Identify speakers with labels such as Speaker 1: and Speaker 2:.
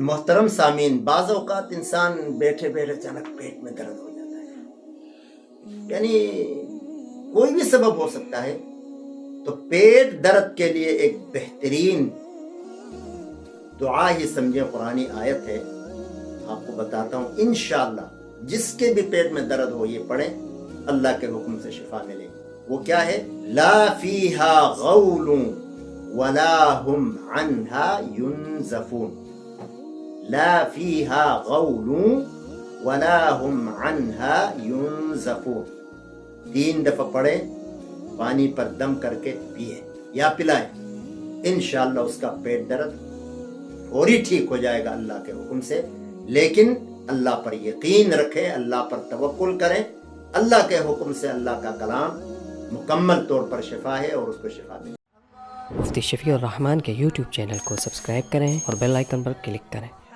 Speaker 1: محترم سامعین، بعض اوقات انسان بیٹھے بیٹھے اچانک پیٹ میں درد ہو جاتا ہے، یعنی کوئی بھی سبب ہو سکتا ہے، تو پیٹ درد کے لیے ایک بہترین دعا ہی سمجھے قرآنی آیت ہے، آپ کو بتاتا ہوں، انشاءاللہ جس کے بھی پیٹ میں درد ہو یہ پڑھیں، اللہ کے حکم سے شفا ملے گی۔ وہ کیا ہے؟ لا فیہا غول ولا ہم عنہا ینزفون، لا فیہا غول ولا ہم عنہا ینزفون، 3 دفعہ پڑھیں، پانی پر دم کر کے پیئے یا پلائیں، انشاءاللہ اس کا پیٹ درد فوری ٹھیک ہو جائے گا اللہ کے حکم سے۔ لیکن اللہ پر یقین رکھیں، اللہ پر توکل کریں، اللہ کے حکم سے اللہ کا کلام مکمل طور پر شفا ہے اور اس کو شفا دے۔
Speaker 2: مفتی شفیع الرحمان کے یوٹیوب چینل کو سبسکرائب کریں اور بیل آئیکن پر کلک کریں۔